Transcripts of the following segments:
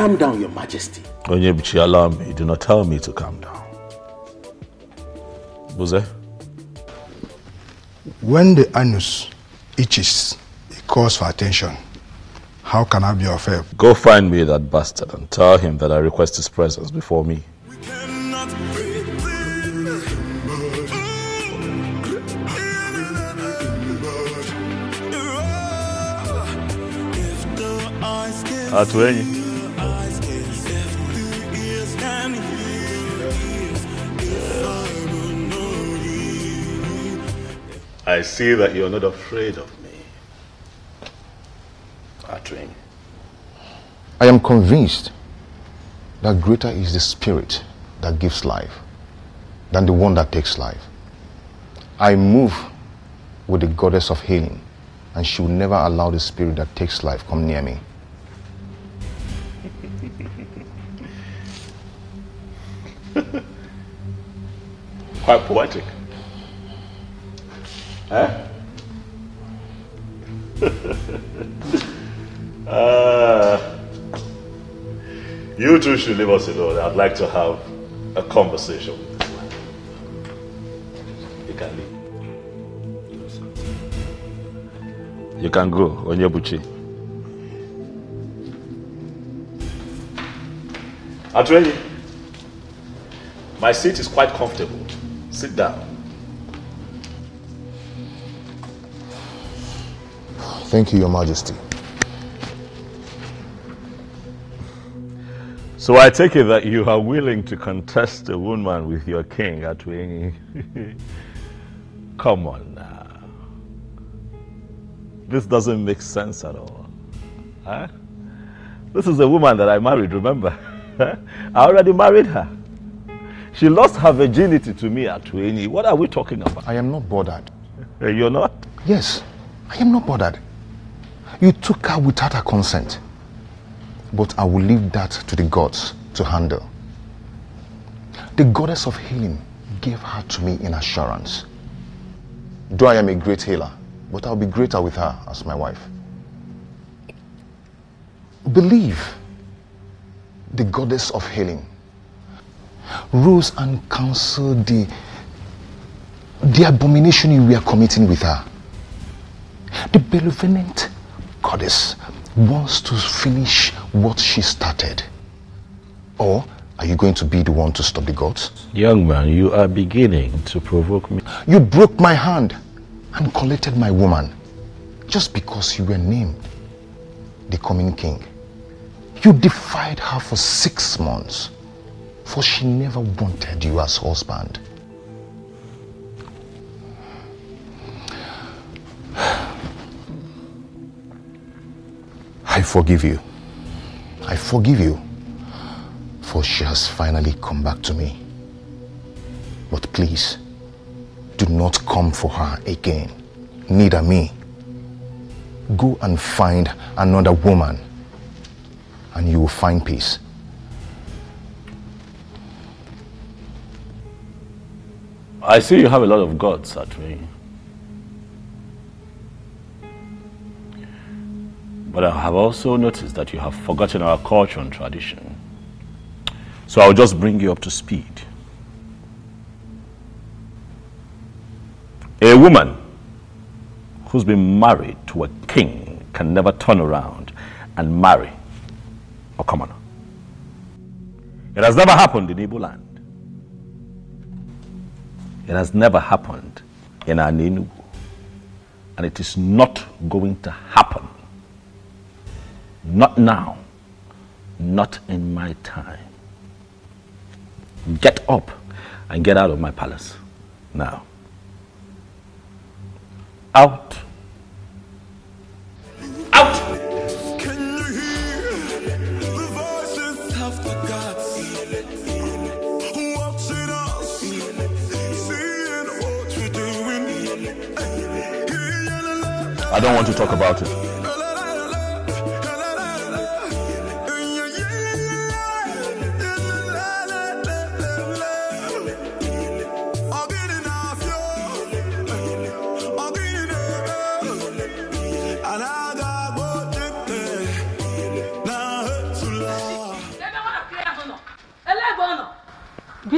calm down, Your Majesty. Onyebuchi, allow me. Do not tell me to calm down. Buze? When the anus itches, it calls for attention. How can I be of help? Go find me that bastard and tell him that I request his presence before me. I see that you're not afraid of me. Atwing. I am convinced that greater is the spirit that gives life than the one that takes life. I move with the goddess of healing, and she will never allow the spirit that takes life come near me. Quite poetic. Eh? You two should leave us alone. I'd like to have a conversation with this man. You can leave. You can go, Onyebuchi. Atweli, my seat is quite comfortable. Sit down. Thank you, Your Majesty. So I take it that you are willing to contest a woman with your king, Atwini. Come on now. This doesn't make sense at all. Huh? This is a woman that I married, remember? I already married her. She lost her virginity to me, Atwini. What are we talking about? I am not bothered. You're not? Yes, I am not bothered. You took her without her consent. But I will leave that to the gods to handle. The goddess of healing gave her to me in assurance. Though I am a great healer, but I'll be greater with her as my wife. Believe the goddess of healing rose and counseled the abomination you were committing with her. The benevolent goddess wants to finish what she started. Or are you going to be the one to stop the gods? Young man, you are beginning to provoke me. You broke my hand and collected my woman just because you were named the coming king. You defied her for 6 months, for she never wanted you as husband. I forgive you. I forgive you, for she has finally come back to me. But please, do not come for her again, neither me. Go and find another woman, and you will find peace. I see you have a lot of gods, Atwini. But I have also noticed that you have forgotten our culture and tradition. So I'll just bring you up to speed. A woman who's been married to a king can never turn around and marry a commoner. It has never happened in Igbo land. It has never happened in ENUGWU. And it is not going to happen. Not now, not in my time. Get up and get out of my palace now. Out. Out! Can you hear the voices of the gods watching us, seeing what we're doing? I don't want to talk about it.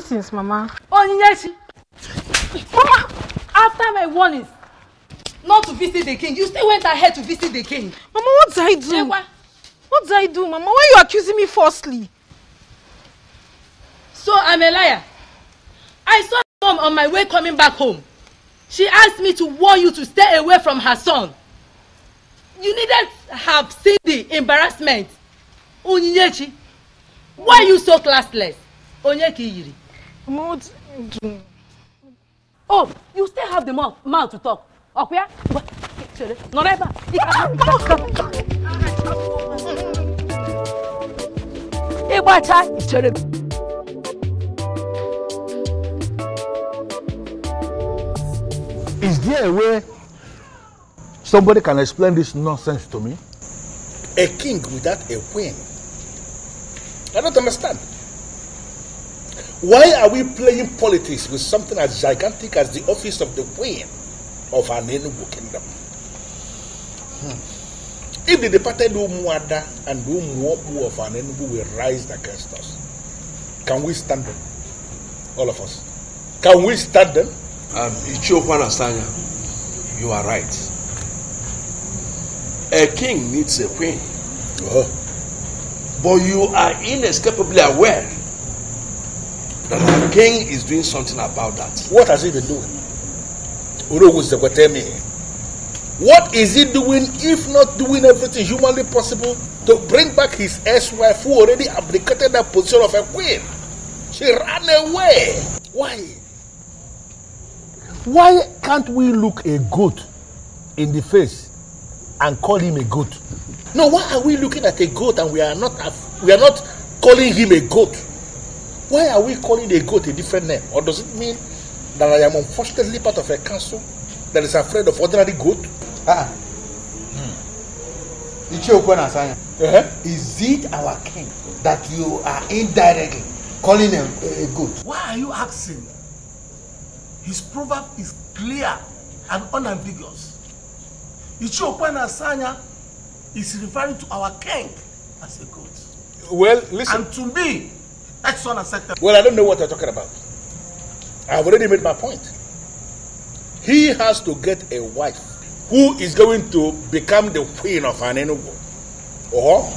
Nonsense, Mama. Onyechi. Mama, after my warnings not to visit the king, you still went ahead to visit the king. Mama, what did I do? What did I do, Mama? Why are you accusing me falsely? So I'm a liar. I saw Mom on my way coming back home. She asked me to warn you to stay away from her son. You needed to have seen the embarrassment. Onyechi, why are you so classless? Onyekiyiri. Mama, what did I do? Oh, you still have the mouth to talk. Okay? No, never. Is there a way somebody can explain this nonsense to me? A king without a queen? I don't understand. Why are we playing politics with something as gigantic as the office of the queen of an ENUGWU kingdom? If the departed Umuada and the Umuobu of an ENUGWU will rise against us, can we stand them? All of us. Can we stand them? Ichokwana Sanya, you are right. A king needs a queen. But you are inescapably aware that our king is doing something about that. What has he been doing? What is he doing if not doing everything humanly possible to bring back his ex-wife who already abdicated that position of a queen? She ran away. Why? Why can't we look a goat in the face and call him a goat? No, why are we looking at a goat and we are not calling him a goat? Why are we calling a goat a different name? Or does it mean that I am unfortunately part of a council that is afraid of ordinary goat? Is it our king that you are indirectly calling him a goat? Why are you asking? His proverb is clear and unambiguous. Ichiokwana Sanya is referring to our king as a goat. Well, listen. And to me, that's unacceptable. Well, I don't know what you're talking about. I've already made my point. He has to get a wife who is going to become the queen of an ENUGWU, or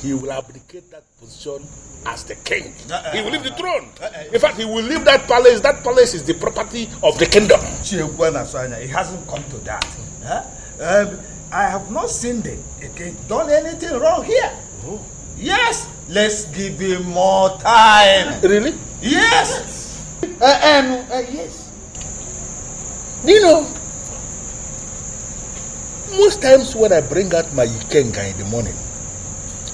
he will abdicate that position as the king. He will leave the throne. In fact, he will leave that palace. That palace is the property of the kingdom. It hasn't come to that. I have not seen the king done anything wrong here. Yes, let's give him more time. Really? Yes. Yes. You know, most times when I bring out my Ikenga in the morning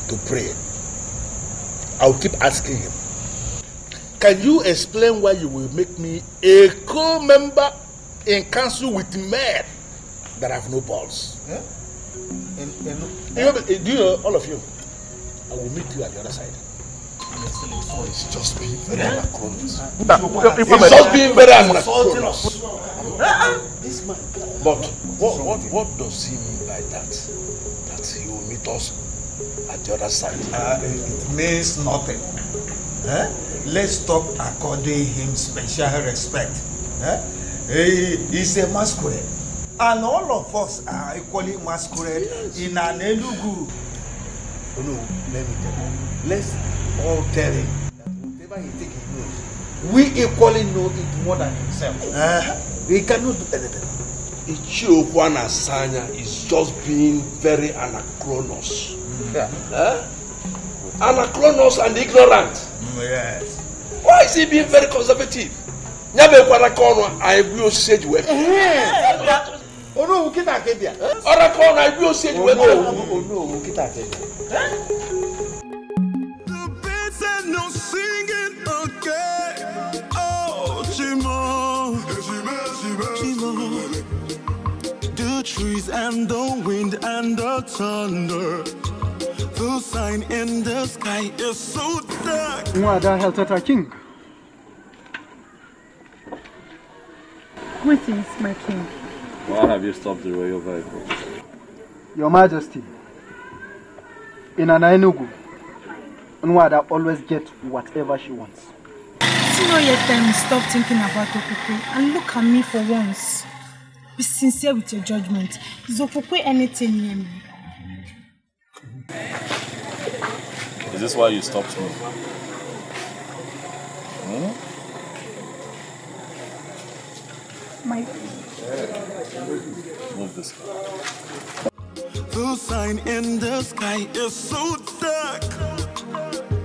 to pray, I'll keep asking him, can you explain why you will make me a co-member in council with men that have no balls? Yeah? Do you know, all of you, I will meet you at the other side. It's just being very anachronous. It's just being very anachronous. But what does he mean by that? That he will meet us at the other side? It means nothing. Let's stop according him special respect. He's a masquerade. And all of us are equally masquerade in an ENUGWU. Oh no, let me tell you. Let's all tell him that whatever he thinks he knows, we equally know it more than himself. We cannot do anything. Ichiokwana Sanya is just being very anachronous. Anachronous and ignorant. Yes. Why is he being very conservative? I will say you. Oh no, kita kebia. Orakon, I will say you. Oh no, kita kebia. The birds are no singing again. Oh, Chimo, the trees and the wind and the thunder. The sign in the sky is so dark. Nwada Heltata King. Greetings, my king. Why have you stopped the royal vehicle? Your Majesty, in an ENUGWU, Nwada always gets whatever she wants. Can't you know yet stop thinking about Okukwe and look at me for once? Be sincere with your judgment. Is Okukwe anything near me? Is this why you stopped me? Move this. The sign in the sky is so dark.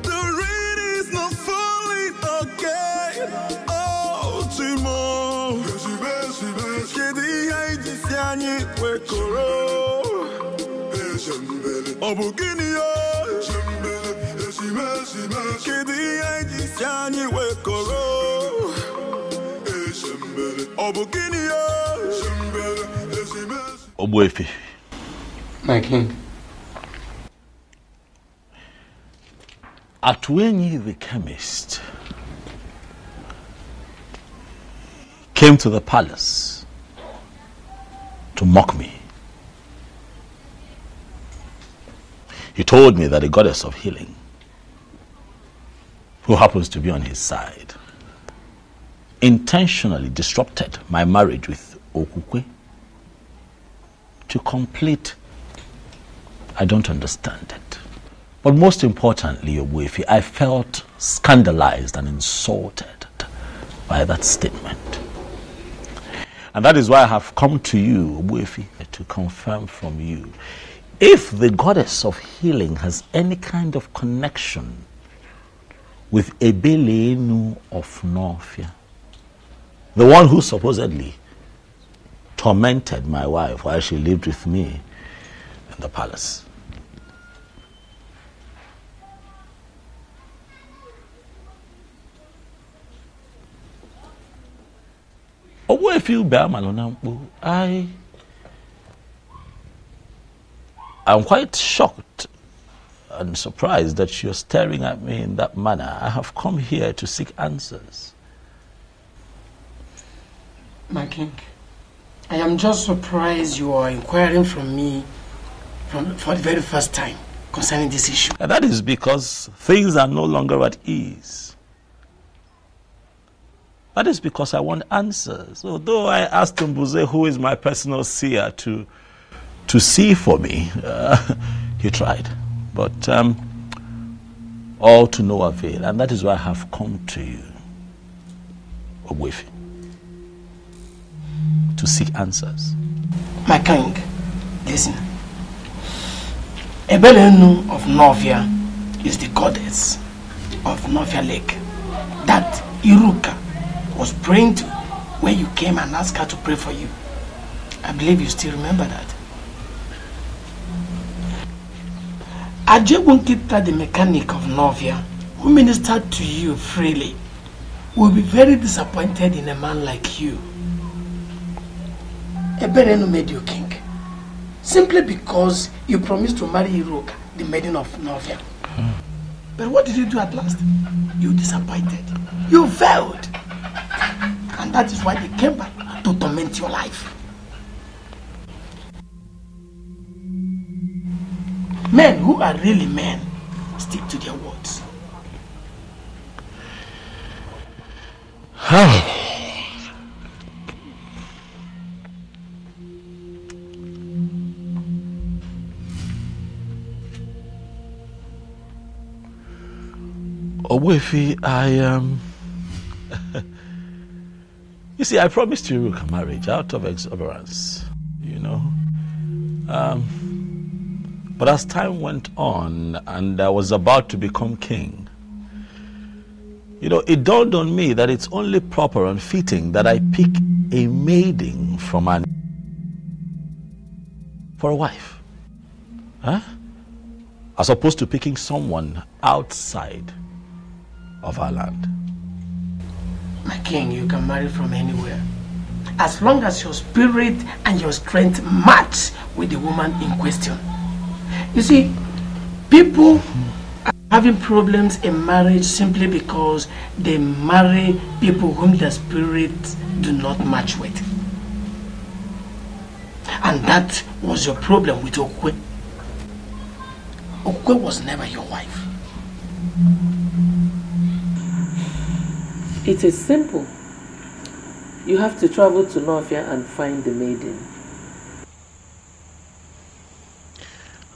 The rain is not falling again. Oh, Timo. Kedi haiji siani wekoro. Obuginio. Kedi haiji siani wekoro. Obuginio. Obuefi. My king. Atwenyi the chemist came to the palace to mock me. He told me that the goddess of healing, who happens to be on his side, intentionally disrupted my marriage with Okukwe to complete. I don't understand it. But most importantly, Obuefi, I felt scandalized and insulted by that statement. And that is why I have come to you, Obuefi, to confirm from you if the goddess of healing has any kind of connection with Ebelenu of Norfia, the one who supposedly tormented my wife while she lived with me in the palace. I'm quite shocked and surprised that you're staring at me in that manner. I have come here to seek answers. My king, I am just surprised you are inquiring from me for the very first time concerning this issue. And that is because things are no longer at ease. That is because I want answers. Although I asked Mbuze, who is my personal seer, to see for me, he tried. But all to no avail. And that is why I have come to you, Ogwefi, to seek answers. My king, listen. Ebelenu of Norfia is the goddess of Norfia Lake that Iruka was praying to when you came and asked her to pray for you. I believe you still remember that. Ajebunkita, the mechanic of Norfia, who ministered to you freely, will be very disappointed in a man like you. Ebelenu made you king simply because you promised to marry Iruka, the maiden of Norfia. But what did you do at last? You disappointed. You failed. And that is why they came back to torment your life. Men who are really men stick to their words. Ogwefi, you see, I promised Iruka marriage out of exuberance, you know. But as time went on and I was about to become king, you know, it dawned on me that it's only proper and fitting that I pick a maiden from for a wife. Huh? As opposed to picking someone outside of our land. My king, you can marry from anywhere, as long as your spirit and your strength match with the woman in question. You see, people are having problems in marriage simply because they marry people whom their spirits do not match with. And that was your problem with Okwe. Okwe was never your wife. It is simple. You have to travel to Nofia and find the maiden.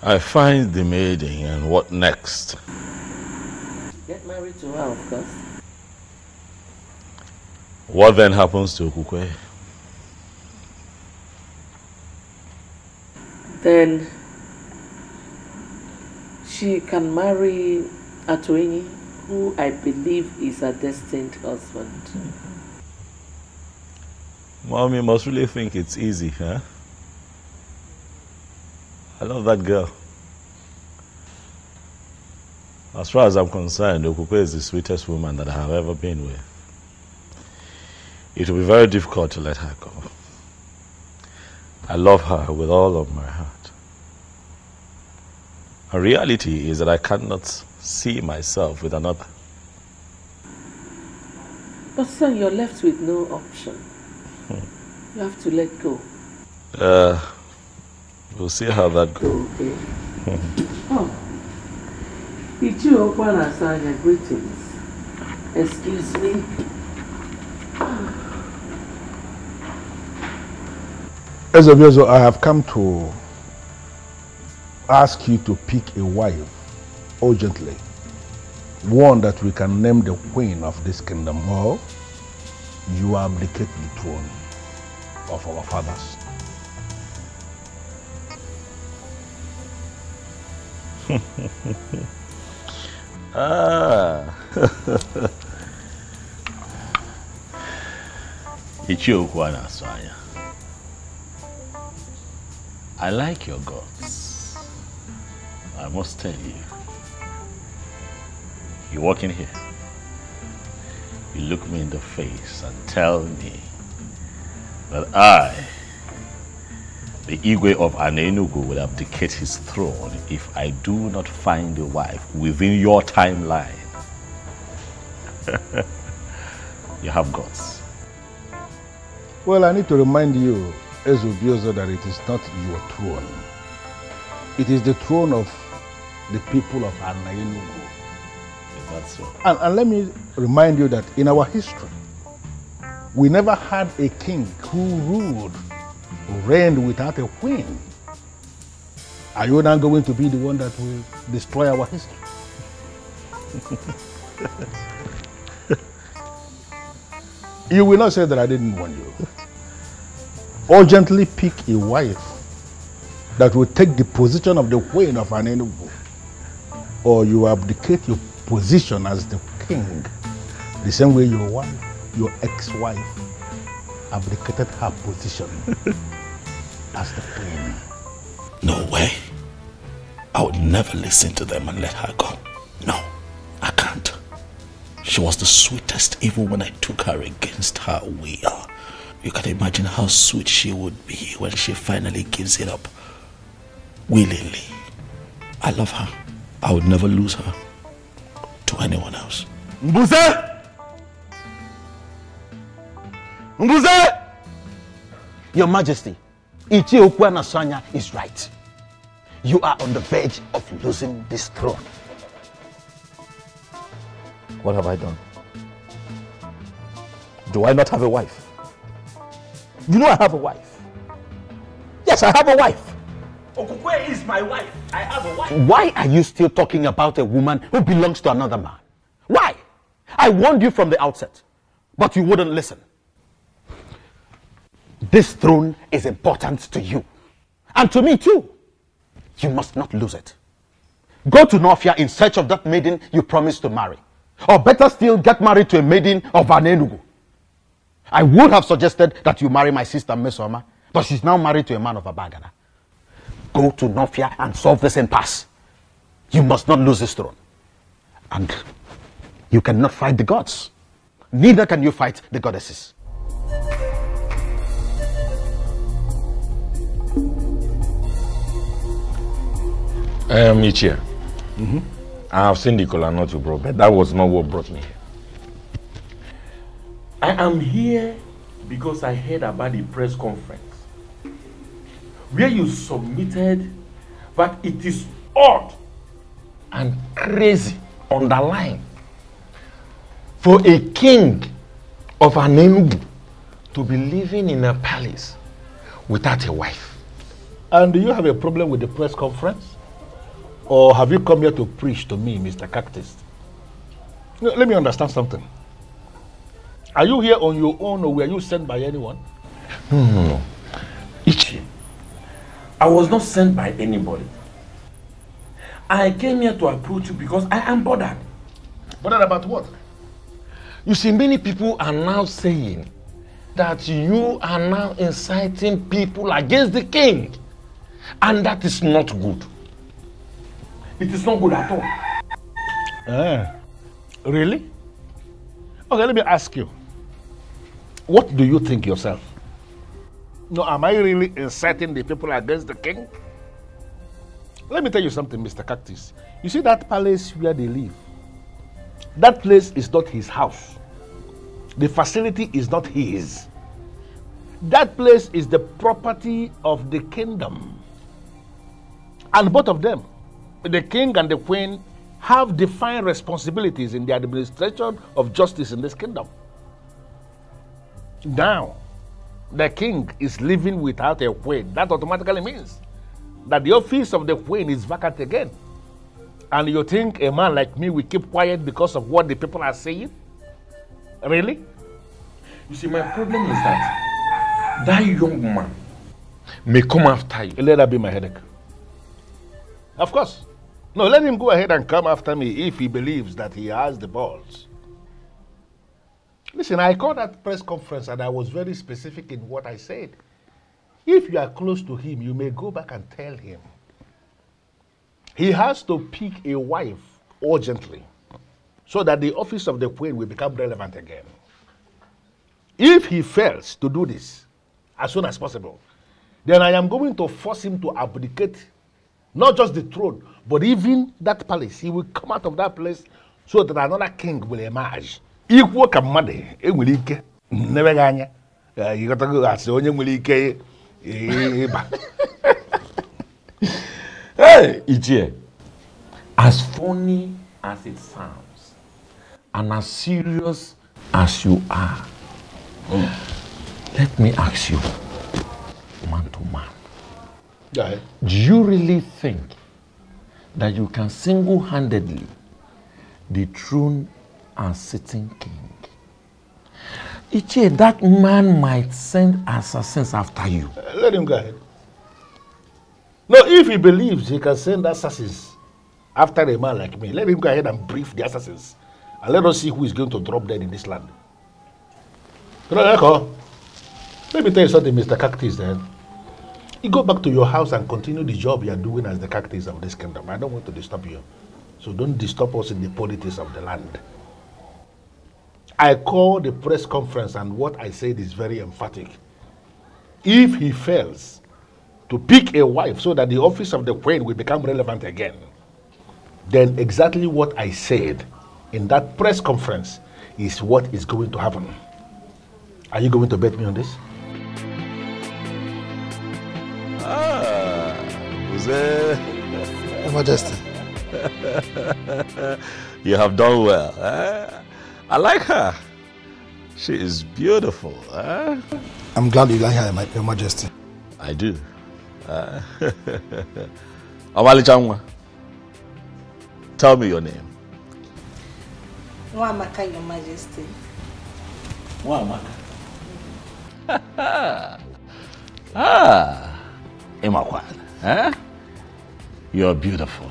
I find the maiden, and what next? Get married to her, of course. What then happens to Okukwe? Then she can marry Atoini, who I believe is her destined husband. Mommy must really think it's easy, huh? I love that girl. As far as I'm concerned, Okukwe is the sweetest woman that I have ever been with. It will be very difficult to let her go. I love her with all of my heart. The reality is that I cannot see myself with another. But son, you're left with no option. You have to let go. We'll see how that goes. Okay. Oh. Ichio Asanya, greetings. Excuse me. UGEZU, I have come to ask you to pick a wife urgently. One that we can name the queen of this kingdom, or you abdicate the throne of our fathers. I like your guts. I must tell you. You walk in here, you look me in the face and tell me that I, the Igwe of ENUGWU, will abdicate his throne if I do not find a wife within your timeline. You have guts. Well, I need to remind you, UGEZU, that it is not your throne. It is the throne of the people of ENUGWU. Is that so? And let me remind you that in our history, we never had a king who ruled, who reigned without a queen. Are you now going to be the one that will destroy our history? You will not say that I didn't warn you. Urgently pick a wife that will take the position of the queen of ENUGWU, or you abdicate your position as the king, the same way your wife, your ex-wife, abdicated her position as the queen. No way. I would never listen to them and let her go. No, I can't. She was the sweetest even when I took her against her will. You can imagine how sweet she would be when she finally gives it up willingly. I love her. I would never lose her to anyone else. Mbuze! Mbuze! Your Majesty, Ichie Asanya is right. You are on the verge of losing this throne. What have I done? Do I not have a wife? You know I have a wife. Yes, I have a wife. Okukwe is my wife. I have a wife. Why are you still talking about a woman who belongs to another man? Why? I warned you from the outset, but you wouldn't listen. This throne is important to you. And to me too. You must not lose it. Go to Nofia in search of that maiden you promised to marry. Or better still, get married to a maiden of ENUGWU. I would have suggested that you marry my sister Mesoma, but she's now married to a man of Abagana. Go to Nofia and solve this impasse. You must not lose this throne. And you cannot fight the gods. Neither can you fight the goddesses. Ichie, I have seen the kola nut you brought, but that was not what brought me here. I am here because I heard about the press conference where you submitted that it is odd and crazy, underlined, for a king of an ENUGWU to be living in a palace without a wife. And do you have a problem with the press conference? Or have you come here to preach to me, Mr. Cactus? No, let me understand something. Are you here on your own or were you sent by anyone? No. Ichi, I was not sent by anybody. I came here to approach you because I am bothered. Bothered about what? You see, many people are now saying that you are now inciting people against the king. And that is not good. It is not good at all. Really? Okay, let me ask you. What do you think yourself? No, am I really inciting the people against the king? Let me tell you something, Mr. Cactus. You see that palace where they live? That place is not his house. The facility is not his. That place is the property of the kingdom. And both of them, the king and the queen, have defined responsibilities in the administration of justice in this kingdom. Now, the king is living without a queen. That automatically means that the office of the queen is vacant again. And you think a man like me will keep quiet because of what the people are saying? Really? You see, my problem is that young man may come after you. Let that be my headache. Of course. No, let him go ahead and come after me if he believes that he has the balls. Listen, I called that press conference and I was very specific in what I said. If you are close to him, you may go back and tell him. He has to pick a wife urgently so that the office of the queen will become relevant again. If he fails to do this as soon as possible, then I am going to force him to abdicate not just the throne, but even that palace. He will come out of that place so that another king will emerge. Equal kamade, Emilike, never ganya. You got to go as only Emilike. Hey, Ije, as funny as it sounds, and as serious as you are, let me ask you, man to man. Go ahead. Do you really think that you can single-handedly dethrone a sitting king? Iche, that man might send assassins after you. Let him go ahead. No, if he believes he can send assassins after a man like me, let him go ahead and brief the assassins. And let us see who is going to drop dead in this land. Let me tell you something, Mr. Cactus, then. You go back to your house and continue the job you are doing as the cactus of this kingdom. I don't want to disturb you. So don't disturb us in the politics of the land. I called the press conference and what I said is very emphatic. If he fails to pick a wife so that the office of the queen will become relevant again, then exactly what I said in that press conference is what is going to happen. Are you going to bet me on this? Your Majesty. You have done well. I like her. She is beautiful. I'm glad you like her, Your Majesty. I do. Awali Changwa, tell me your name. Nwamaka, Your Majesty. Nwamaka. Imakwan. You're beautiful.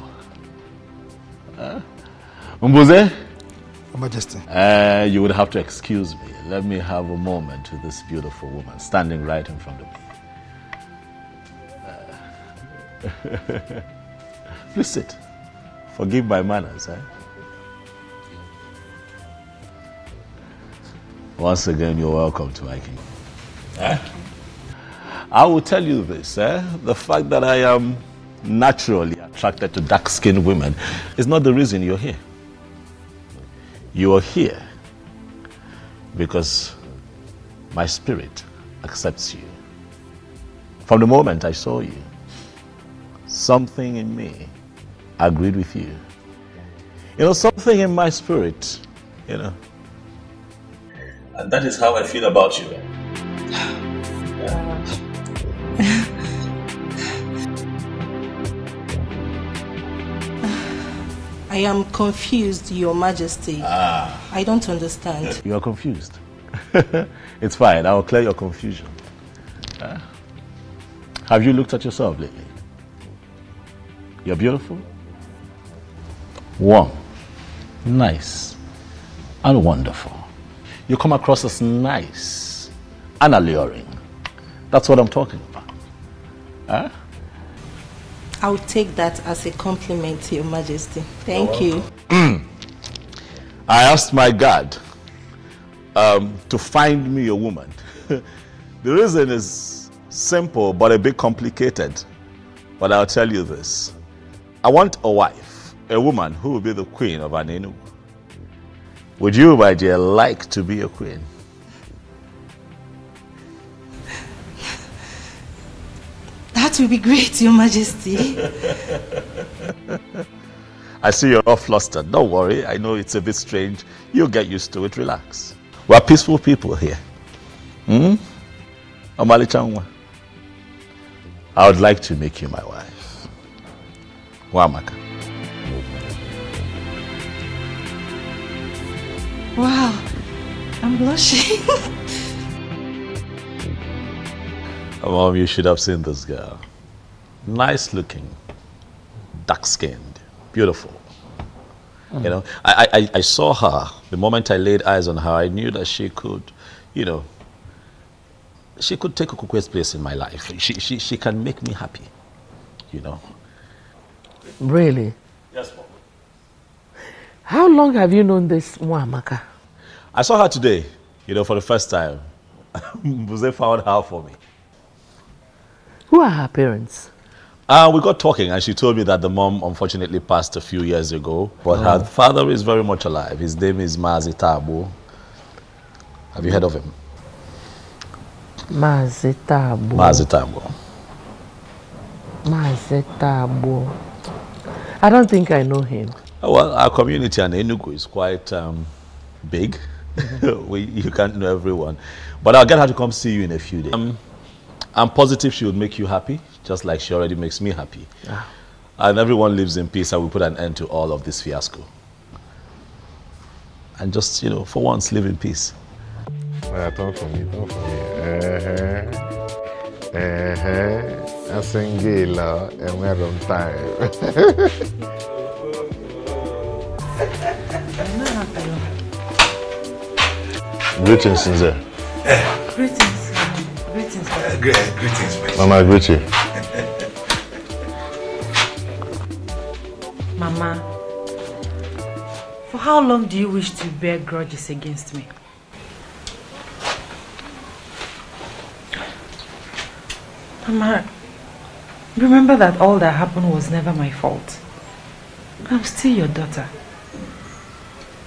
Mbuze? Your Majesty. You would have to excuse me. Let me have a moment with this beautiful woman standing right in front of me. Please sit. Forgive my manners. Once again, you're welcome to my kingdom. I will tell you this, the fact that I am naturally attracted to dark-skinned women is not the reason you're here. You are here because my spirit accepts you. From the moment I saw you, something in me agreed with you. You know, something in my spirit, And that is how I feel about you. I am confused, Your Majesty. I don't understand. You are confused. It's fine. I will clear your confusion. Have you looked at yourself lately? You're beautiful, warm, nice, and wonderful. You come across as nice and alluring. That's what I'm talking about. I'll take that as a compliment, Your Majesty. Thank you. I asked my God to find me a woman. The reason is simple but a bit complicated. But I'll tell you this. I want a wife, a woman who will be the queen of an ENUGWU. Would you, my dear, like to be a queen? That will be great, Your Majesty. I see you're all flustered. Don't worry. I know it's a bit strange. You'll get used to it. Relax. We're peaceful people here. Omali Changwa. I would like to make you my wife. Wamaka. Wow, I'm blushing. Mom, you should have seen this girl. Nice looking, dark skinned, beautiful. You know, I saw her. The moment I laid eyes on her, I knew that she could, you know, she could take Okukwe's place in my life. She can make me happy, you know. Really? Yes, Mom. How long have you known this Mwamaka? I saw her today, you know, for the first time. Buze found her for me. Who are her parents? We got talking and she told me that the mom unfortunately passed a few years ago, but her father is very much alive. His name is Mazitabo. Have you heard of him? Mazitabo. Mazitabo. Mazitabo. I don't think I know him. Oh, well, our community in ENUGWU is quite big. You can't know everyone. But I'll get her to come see you in a few days. I'm positive she would make you happy, just like she already makes me happy. And everyone lives in peace and we put an end to all of this fiasco. And just, you know, for once, live in peace. Talk for me, talk for me. I sing Gila and we're on time. Greetings, Sinze. Greetings. Greetings. Greetings, Mama, greet you. Mama, for how long do you wish to bear grudges against me? Mama, remember that all that happened was never my fault. I'm still your daughter.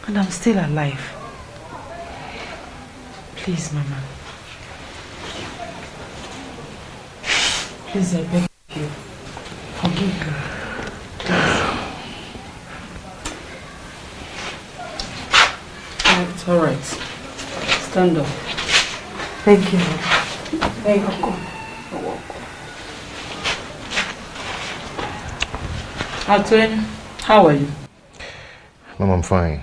And I'm still alive. Please, Mama. Please, I beg you. Forgive me. It's all right. Stand up. Thank you. Thank you. Atwen, how are you? Mom, I'm fine.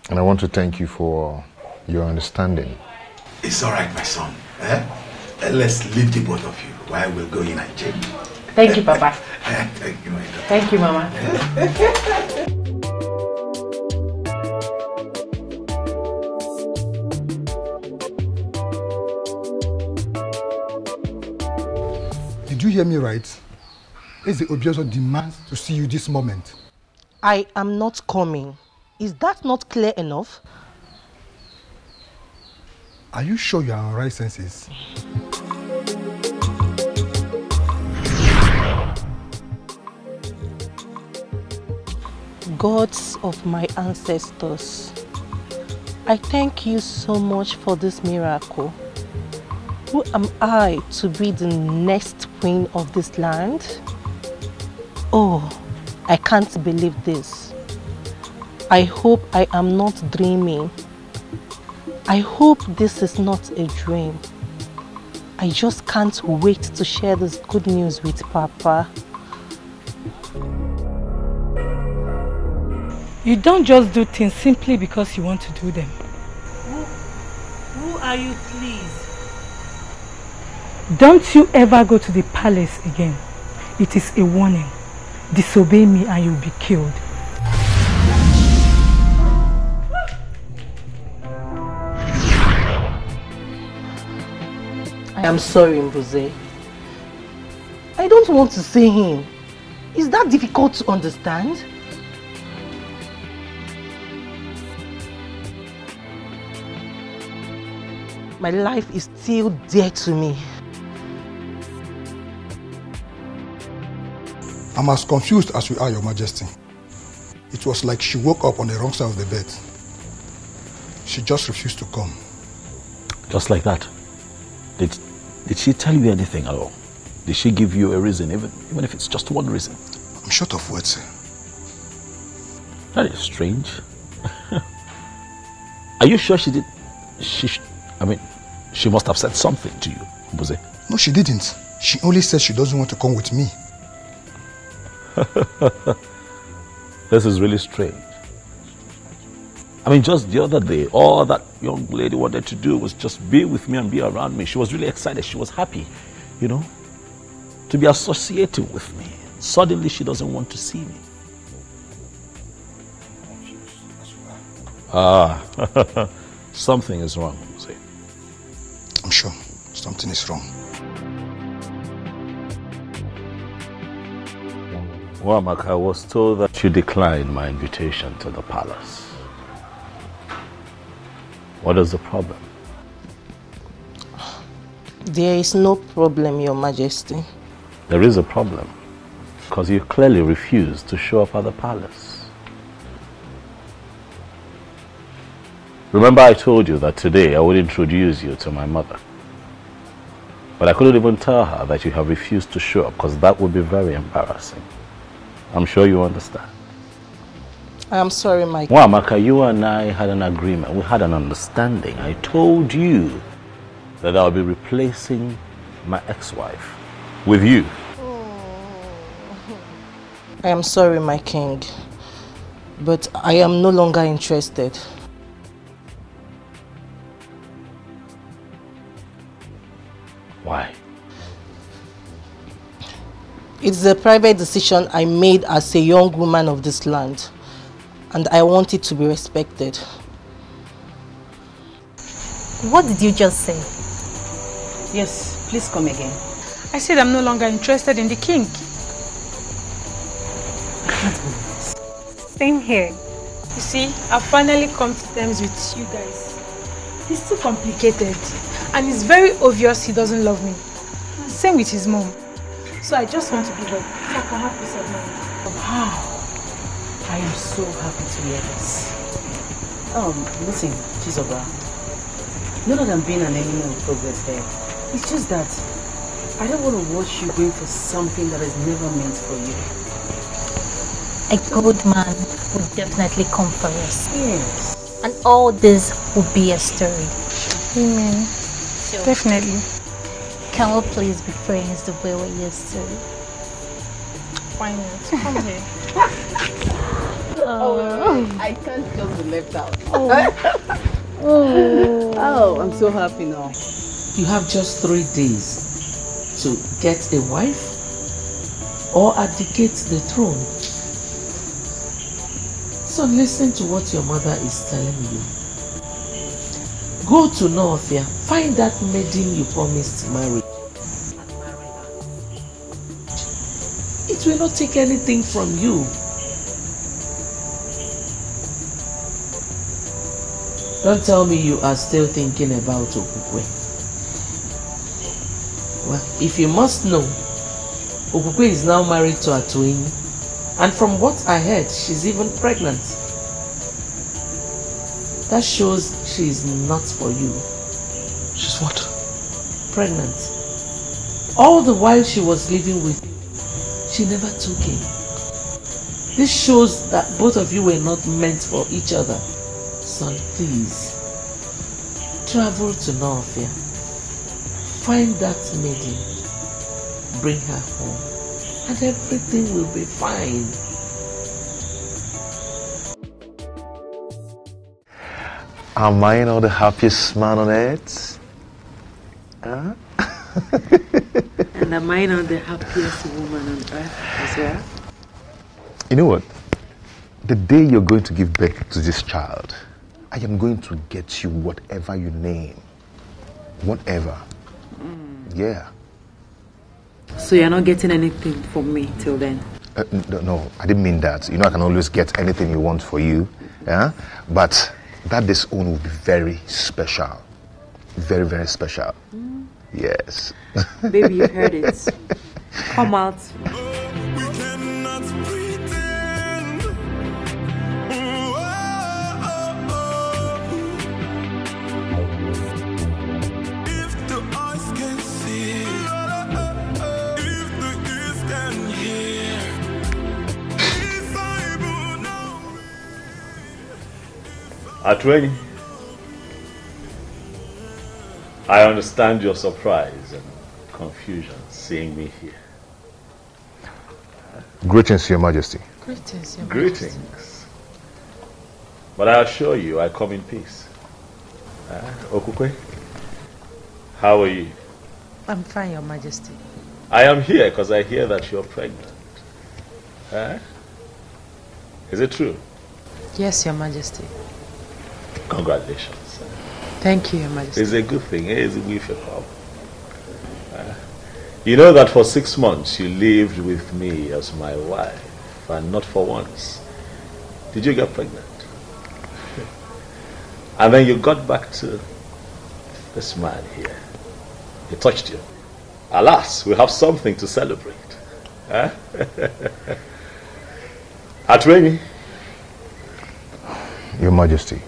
And I want to thank you for your understanding. It's all right, my son. Let's leave the both of you while we're going and change. Thank you, Papa. Thank you, my daughter. Thank you, Mama. Did you hear me right? Eze Obiozo demands to see you this moment. I am not coming. Is that not clear enough? Are you sure you are on right senses? Gods of my ancestors, I thank you so much for this miracle. Who am I to be the next queen of this land? Oh, I can't believe this. I hope I am not dreaming. I hope this is not a dream. I just can't wait to share this good news with Papa. You don't just do things simply because you want to do them. Who are you, please? Don't you ever go to the palace again. It is a warning. Disobey me and you'll be killed. I am sorry, Mbuze. I don't want to see him. Is that difficult to understand? My life is still dear to me. I'm as confused as you are, Your Majesty. It was like she woke up on the wrong side of the bed. She just refused to come. Just like that? Did she tell you anything at all? Did she give you a reason, even if it's just one reason? I'm short of words, sir. That is strange. Are you sure she did? She must have said something to you, Mbuze. No, she didn't. She only said she doesn't want to come with me. This is really strange. Just the other day, all that young lady wanted to do was just be with me and be around me. She was really excited. She was happy, to be associated with me. Suddenly, she doesn't want to see me. Something is wrong, Mbuze. I'm sure something is wrong. Wamaka, I was told that you declined my invitation to the palace. What is the problem? There is no problem, Your Majesty. There is a problem, because you clearly refused to show up at the palace. Remember I told you that today I would introduce you to my mother. But I couldn't even tell her that you have refused to show up, because that would be very embarrassing. I'm sure you understand. I'm sorry, Mike. Wamaka, you and I had an agreement. We had an understanding. I told you that I'll be replacing my ex-wife with you. I am sorry, my king, but I am no longer interested. Why? It's a private decision I made as a young woman of this land, and I want it to be respected. What did you just say? Yes, please come again. I said I'm no longer interested in the king. Same here. You see, I've finally come to terms with you guys. It's too complicated, and it's very obvious he doesn't love me. Same with his mom. So I just want to give up so I can have peace of mind. Wow. I am so happy to hear this. Listen, Chizoba. Not that I'm being an enemy of progress there. It's just that I don't want to watch you going for something that is never meant for you. A good man would definitely come for us. Yes. And all this will be a story. Amen. So, definitely. Can we please be friends the way we used to? Why not? Come here. I can't just be left out. Oh, I'm so happy now. You have just 3 days to get a wife or abdicate the throne. So listen to what your mother is telling you. Go to Northia, find that maiden you promised to marry. It will not take anything from you. Don't tell me you are still thinking about Okukwe. Well, if you must know, Okukwe is now married to Atuini. And from what I heard, she's even pregnant. That shows she is not for you. She's what? Pregnant. All the while she was living with you, she never took him. This shows that both of you were not meant for each other. Son, please. Travel to Northia. Find that maiden. Bring her home. And everything will be fine. Am I not the happiest man on earth? Huh? And am I not the happiest woman on earth as well? You know what? The day you're going to give birth to this child, I am going to get you whatever you name. Whatever. Yeah. So you're not getting anything from me till then? No, I didn't mean that. You know, I can always get anything you want for you. Yeah? But that this own will be very special. Very, very special. Yes. Baby, you heard it. Come out. Atweni, I understand your surprise and confusion seeing me here. Greetings, Your Majesty. Greetings, Your Majesty. Greetings. But I assure you, I come in peace. Okukwe, how are you? I'm fine, Your Majesty. I am here because I hear that you're pregnant. Is it true? Yes, Your Majesty. Congratulations. Thank you, Your Majesty. It's a good thing. It's a good thing. You know that for 6 months you lived with me as my wife, and not for once did you get pregnant. And then you got back to this man here. He touched you. Alas, we have something to celebrate. Atweni. Your Majesty.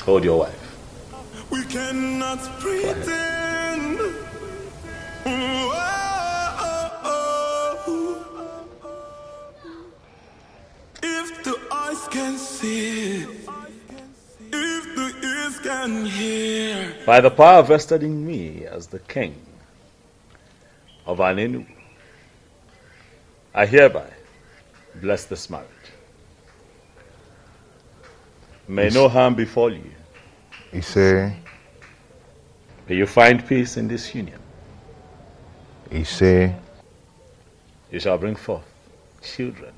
Hold your wife. We cannot pretend. If the eyes can see, if the ears can hear. By the power vested in me as the king of ENUGWU, I hereby bless this marriage. May no harm befall you. You say? May you find peace in this union. You say? You shall bring forth children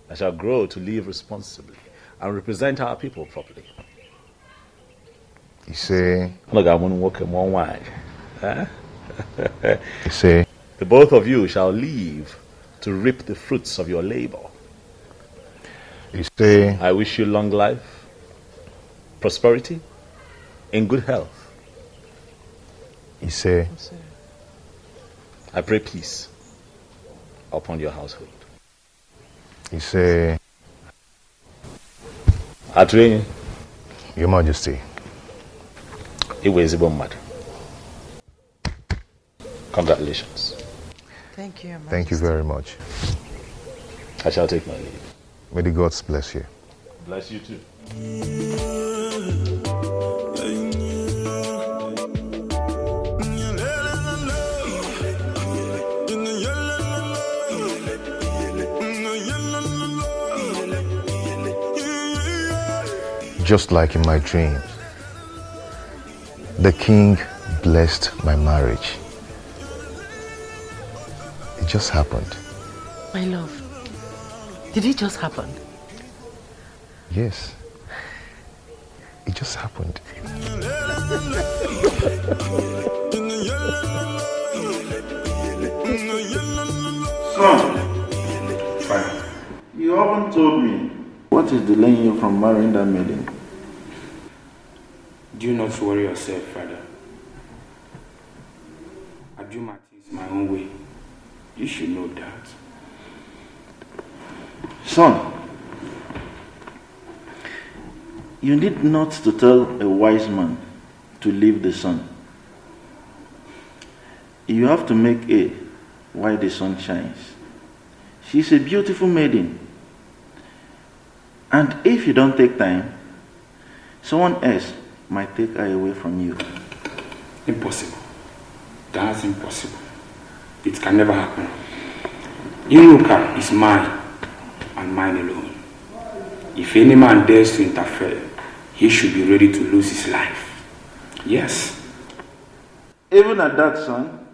that shall grow to live responsibly and represent our people properly. You say? Look, I'm going to walk in one way. You say? The both of you shall live to reap the fruits of your labor. You say? I wish you long life, prosperity, in good health. You say? I pray peace upon your household. You say? Atweni. Your Majesty. Congratulations. Thank you, Your Majesty. Thank you very much. I shall take my leave. May the gods bless you. Bless you too. Just like in my dream, the king blessed my marriage. It just happened. My love, did it just happen? Yes. It just happened. Son, you haven't told me what is delaying you from marrying that maiden. Do not worry yourself, Father. I do my things my own way. You should know that. Son, you need not to tell a wise man to leave the sun. You have to make hay while the sun shines. She's a beautiful maiden. And if you don't take time, someone else might take her away from you. Impossible. That's impossible. It can never happen. Iruka is mine and mine alone. If any man dares to interfere, he should be ready to lose his life. Yes. Even at that, son,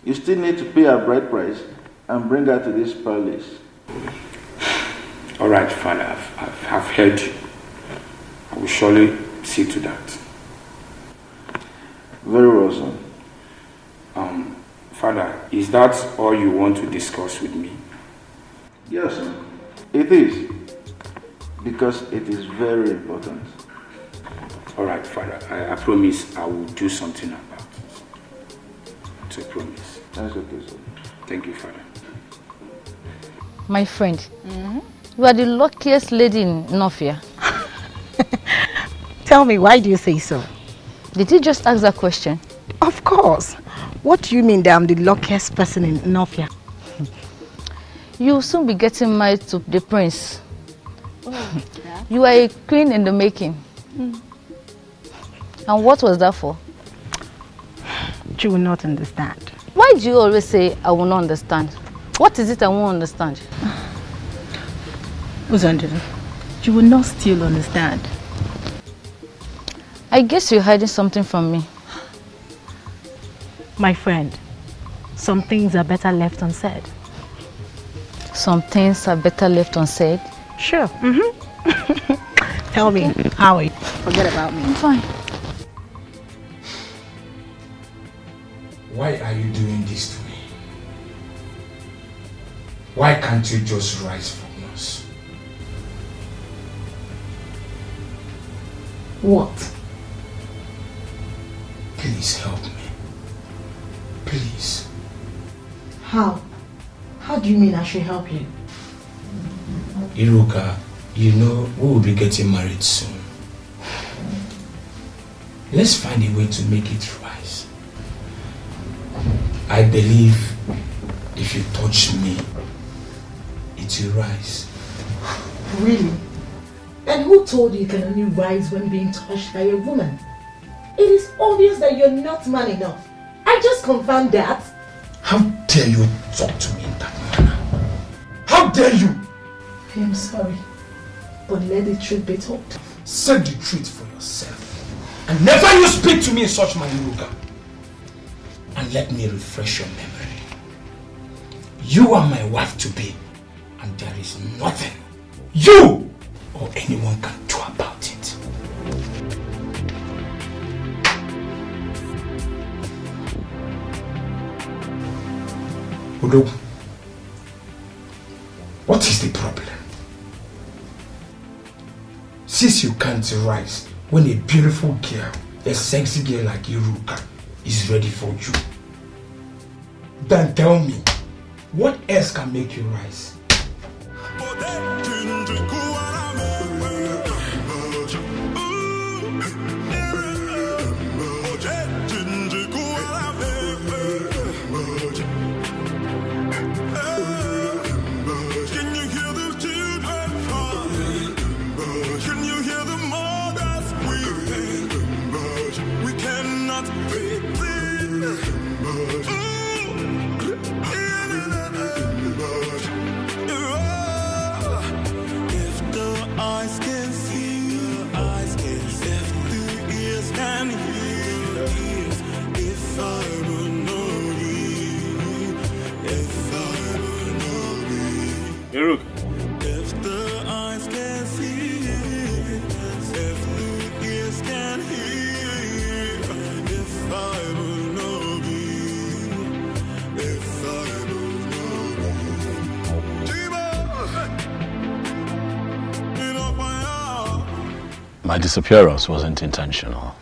you still need to pay her bride price and bring her to this palace. All right, Father, I've heard you. I will surely see to that. Very well, son. Father, is that all you want to discuss with me? Yes, son. It is. Because it is very important. All right, Father, I promise I will do something about it. It's a promise. That's okay, sir. Thank you, Father. My friend, you are the luckiest lady in Nofia. Tell me, why do you say so? Did you just ask that question? Of course. What do you mean that I'm the luckiest person in Nofia? You'll soon be getting married to the prince. Oh, yeah. You are a queen in the making. And what was that for? You will not understand. Why do you always say, I will not understand? What is it I won't understand? Uzandere, you will not still understand. I guess you're hiding something from me. My friend, some things are better left unsaid. Some things are better left unsaid? Sure. Tell me, how are you? Forget about me. I'm fine. Why are you doing this to me? Why can't you just rise from us? What? Please help me. Please. How? How do you mean I should help you? Iruka, you know we will be getting married soon. Let's find a way to make it rise. I believe if you touch me, it will rise. Really? And who told you can only rise when being touched by a woman? It is obvious that you're not man enough. I just confirmed that. How dare you talk to me in that manner? How dare you? I am sorry, but let the truth be told. Say the truth for yourself. And never you speak to me in such manner, Iruka. And let me refresh your memory. You are my wife to be, and there is nothing you or anyone can do about it. Udo, what is the problem? Since you can't rise when a beautiful girl, a sexy girl like Iruka is ready for you, then tell me, what else can make you rise? My disappearance wasn't intentional.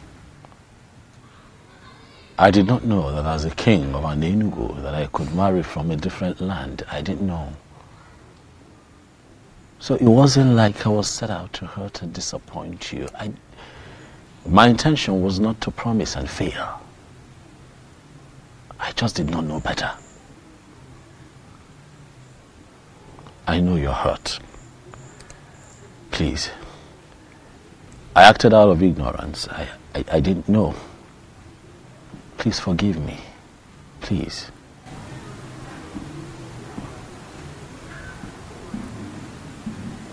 I did not know that as a king of an ENUGWU that I could marry from a different land. I didn't know. So it wasn't like I was set out to hurt and disappoint you. My intention was not to promise and fail. I just did not know better. I know you're hurt. Please, I acted out of ignorance. I didn't know. Please forgive me. Please.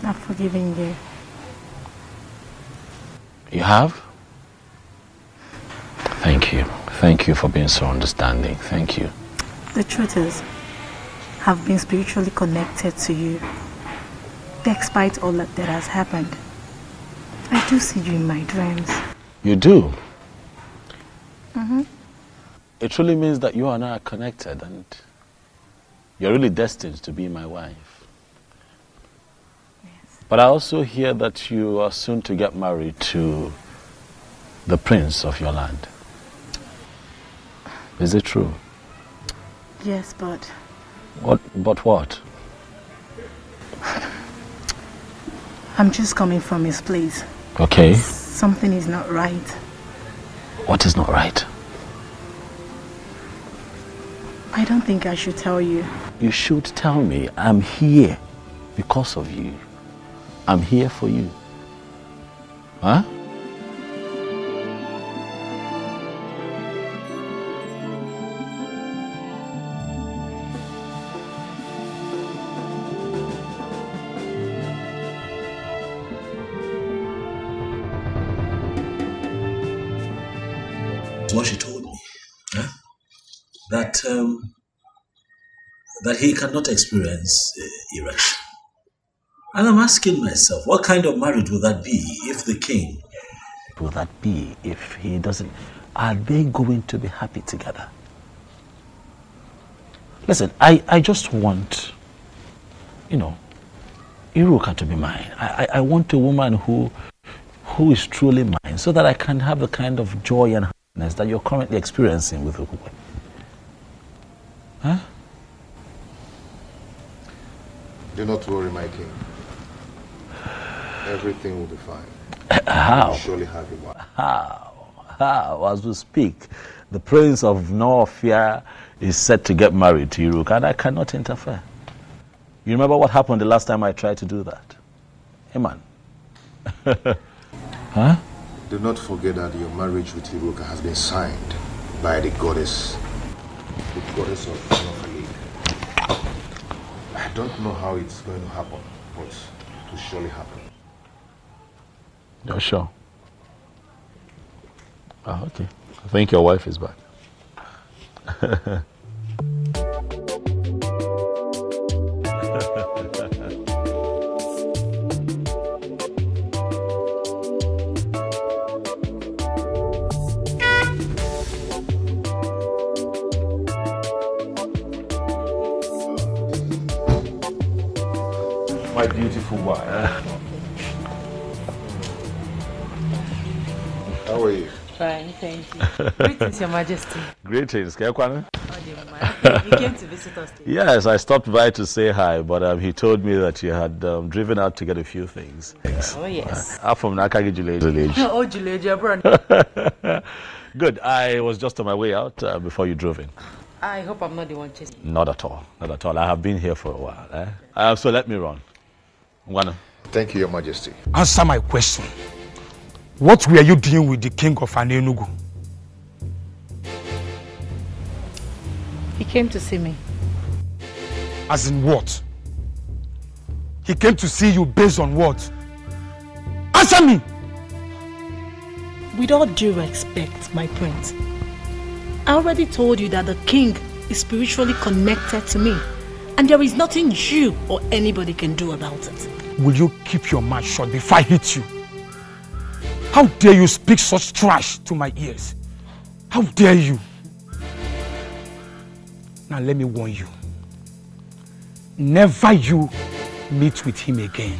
I've forgiven you. You have? Thank you. Thank you for being so understanding. Thank you. The truth is, I've been spiritually connected to you. Despite all that has happened, I do see you in my dreams. You do? Mm-hmm. It truly means that you and I are connected and you're really destined to be my wife. Yes. But I also hear that you are soon to get married to the prince of your land. Is it true? Yes, but... But what? I'm just coming from his place. Okay. Something is not right. What is not right? I don't think I should tell you. You should tell me. I'm here because of you. I'm here for you. Huh? What she told me, that he cannot experience erection. And I'm asking myself, what kind of marriage would that be if the king... Will that be if he doesn't... Are they going to be happy together? Listen, I just want, Iruka to be mine. I want a woman who is truly mine so that I can have the kind of joy and happiness that you're currently experiencing with Ukwe. Huh? Do not worry, my king. Everything will be fine. How? You'll surely have your wife. How? As we speak, the prince of Northia is set to get married to Iruka, and I cannot interfere. You remember what happened the last time I tried to do that? Hey, man. Huh? Do not forget that your marriage with Iruka has been signed by the goddess of Nolly. I don't know how it's going to happen, but it will surely happen. You're sure? Oh, okay. I think your wife is back. My beautiful wife. How are you? Fine, thank you. Greetings, Your Majesty. Greetings. He came to visit us today. Yes, I stopped by to say hi, but he told me that you had driven out to get a few things. Oh, yes. I'm from Nakagi village. Oh, Juleja, Good. I was just on my way out before you drove in. I hope I'm not the one chasing. Not at all. Not at all. I have been here for a while. So let me run. Thank you, Your Majesty. Answer my question. What were you doing with the king of ENUGWU? He came to see me. As in what? He came to see you based on what? Answer me! With all due respect, my prince, I already told you that the king is spiritually connected to me, and there is nothing you or anybody can do about it. Will you keep your mouth shut before I hit you? How dare you speak such trash to my ears? How dare you? Now let me warn you. Never you meet with him again.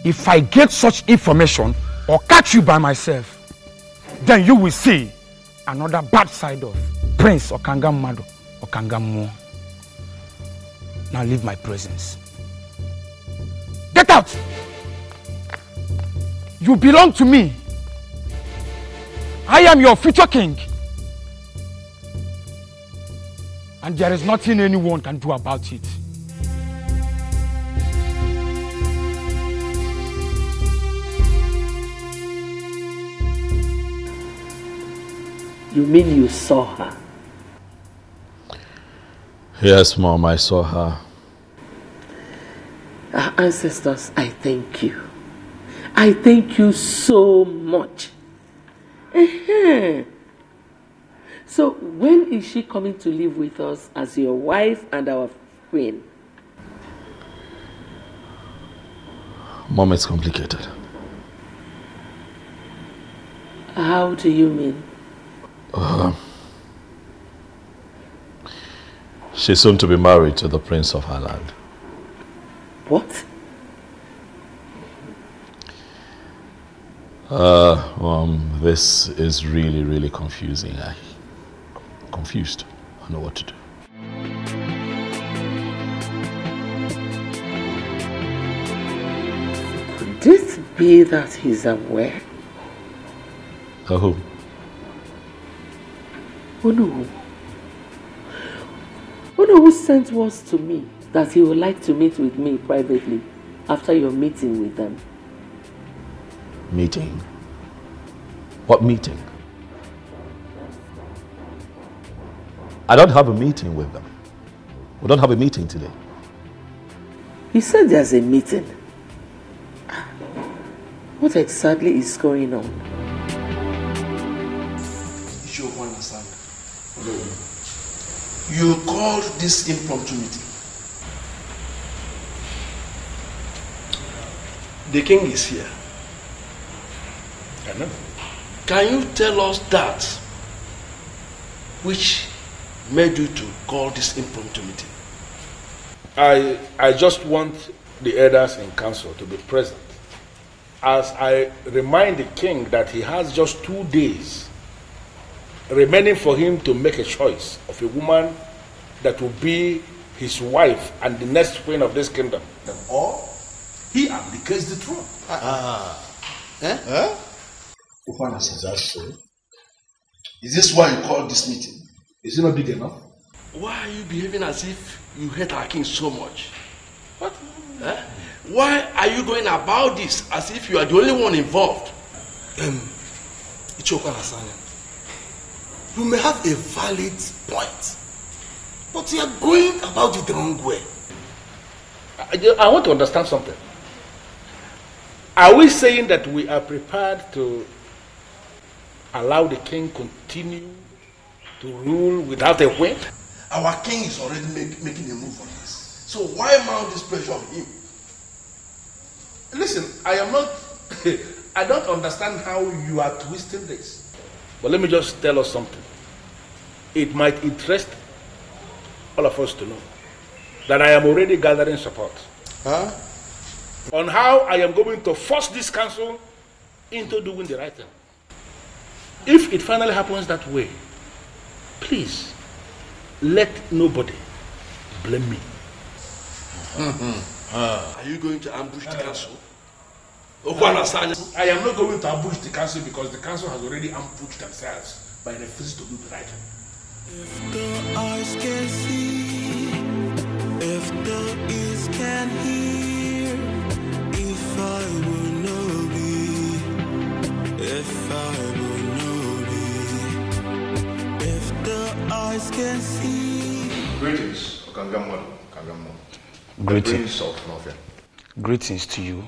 If I get such information or catch you by myself, then you will see another bad side of Prince Okangamado Okangamu. Now leave my presence. Get out! You belong to me. I am your future king. And there is nothing anyone can do about it. You mean you saw her? Yes, Mom, I saw her. Our ancestors, I thank you. I thank you so much. So when is she coming to live with us as your wife and our queen? Mom, it's complicated. How do you mean? She's soon to be married to the prince of her land. What? This is really, really confusing. I'm confused. I don't know what to do. Could this be that he's aware? Who? Onuwu. Onuwu sent words to me that he would like to meet with me privately after your meeting with them. Meeting? What meeting? I don't have a meeting with them. We don't have a meeting today. He said there's a meeting. What exactly is going on? You called this impromptu meeting. The king is here. I know. Can you tell us that which made you to call this impromptu meeting? I just want the elders in council to be present as I remind the king that he has just 2 days remaining for him to make a choice of a woman that will be his wife and the next queen of this kingdom. Or he abdicates the throne. Is that so? Is this why you called this meeting? Is it not big enough? Why are you behaving as if you hate our king so much? What? Why are you going about this as if you are the only one involved? You may have a valid point, but you are going about it the wrong way. I want to understand something. Are we saying that we are prepared to allow the king continue to rule without a whip? Our king is already making a move on this. So why mount this pressure on him? Listen, I am not... I don't understand how you are twisting this. But let me just tell us something. It might interest all of us to know that I am already gathering support on how I am going to force this council into doing the right thing. If it finally happens that way, please let nobody blame me. Are you going to ambush the council? I am not going to ambush the council because the council has already ambushed themselves by refusing to do the right thing. If the eyes can see, if the ears can hear, if I will know be, if I will know be, if the eyes can see. Greetings, Okangamwa. Greetings. Greetings to you.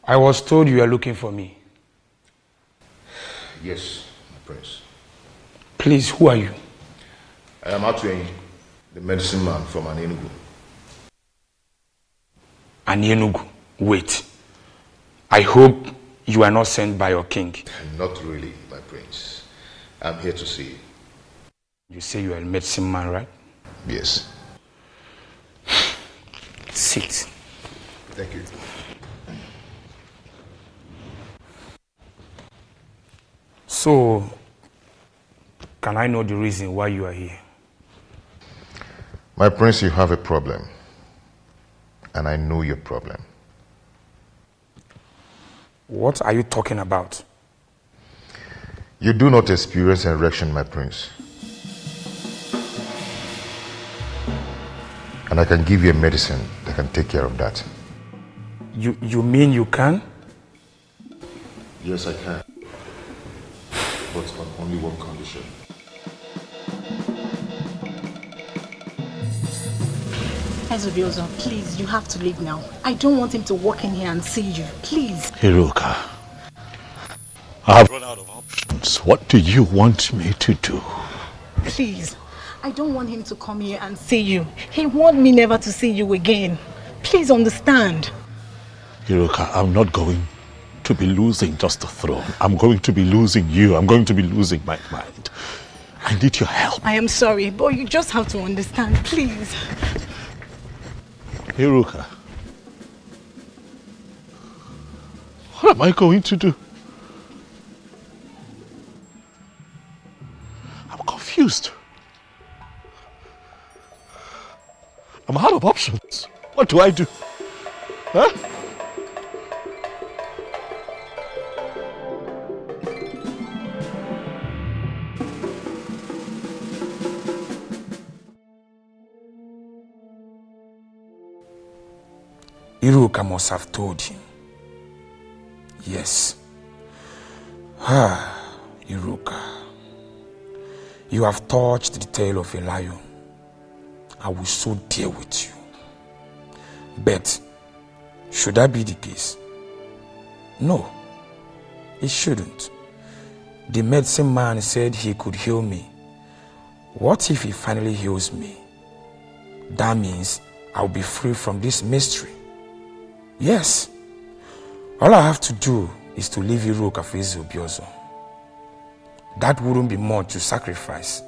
I was told you were looking for me. Yes, my prince. Please, who are you? I am Atuenyi, the medicine man from ENUGWU. ENUGWU? Wait. I hope you are not sent by your king. Not really, my prince. I'm here to see you. You say you are a medicine man, right? Yes. Sit. Thank you. So, can I know the reason why you are here? My prince, you have a problem. And I know your problem. What are you talking about? You do not experience erection, my prince. And I can give you a medicine that can take care of that. You mean you can? Yes, I can. but on only one condition. Wazobia, please, you have to leave now. I don't want him to walk in here and see you. Please. Iruka, I have run out of options. What do you want me to do? Please. I don't want him to come here and see you. He wants me never to see you again. Please understand. Iruka, I'm not going to be losing just the throne. I'm going to be losing you. I'm going to be losing my mind. I need your help. I am sorry, but you just have to understand, please. Iruka, what am I going to do? I'm confused. I'm out of options. What do I do? Huh? Iruka must have told him. Yes. Ah, Iruka. You have touched the tail of a lion. I will so deal with you. But, should that be the case? No, it shouldn't. The medicine man said he could heal me. What if he finally heals me? That means I'll be free from this mystery. Yes. All I have to do is to leave Iruka for Wazobia. That wouldn't be much to sacrifice.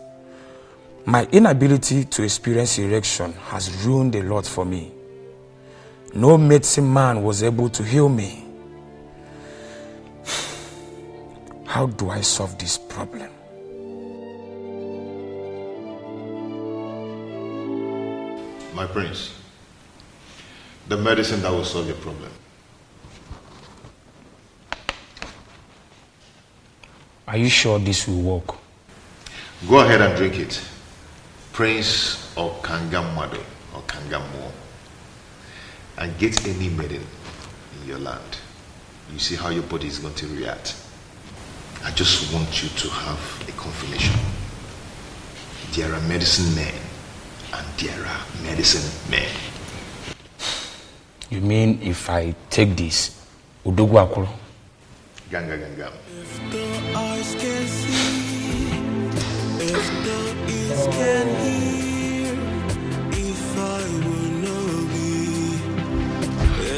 My inability to experience erection has ruined a lot for me. No medicine man was able to heal me. How do I solve this problem? My prince, the medicine that will solve your problem. Are you sure this will work? Go ahead and drink it. Prince or Kangamado or Kangamo. And get any maiden in your land. You see how your body is going to react. I just want you to have a confirmation. There are medicine men and there are medicine men. You mean if I take this, Udogwu Akuro? Ganga ganga. If the eyes can see, if the ears can hear, if I will know thee,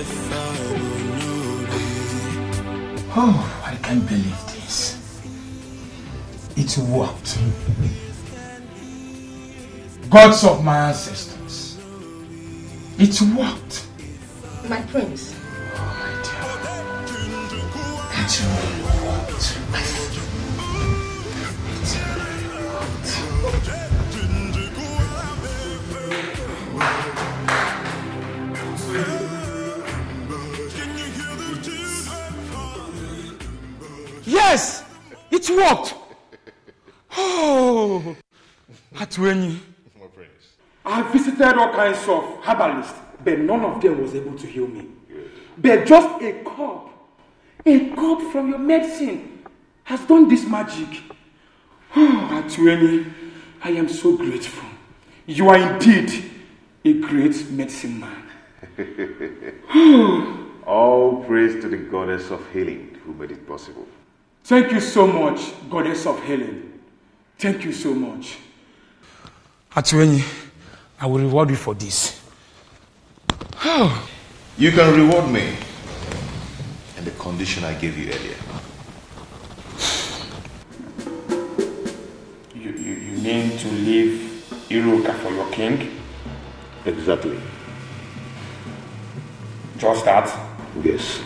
if I will know thee. Oh, I can't believe this. It worked. Gods of my ancestors. It worked. My prince. Oh, my dear. It really worked. It really worked. Yes! It worked! Oh! Atwenyi. I visited all kinds of herbalists, but none of them was able to heal me. But just a cup from your medicine has done this magic. Oh, Atwenyi, I am so grateful. You are indeed a great medicine man. All praise to the goddess of healing who made it possible. Thank you so much, goddess of healing. Thank you so much. Atwenyi, I will reward you for this. You can reward me in the condition I gave you earlier. You mean to leave Iruka for your king? Exactly. Just that? Yes.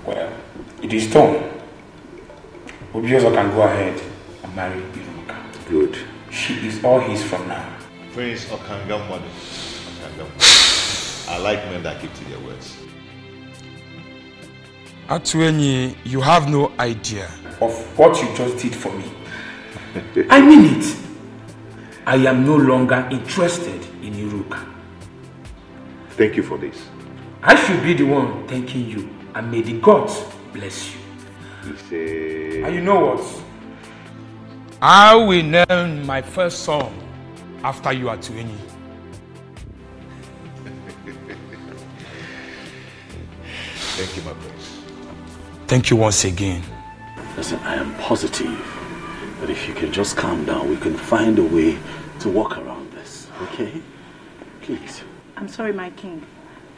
Well, it is done. Obiozo can go ahead and marry Iruka. Good. She is all his from now. Prince Okangamwadu. I like men that keep to their words. Atwenyi, you have no idea of what you just did for me. I mean it. I am no longer interested in Iruka. Thank you for this. I should be the one thanking you, and may the gods bless you. You say... And you know what? I will name my first son after you, Atuenyi. Thank you, my prince. Thank you once again. Listen, I am positive that if you can just calm down, we can find a way to work around this, okay? Please. I'm sorry, my king.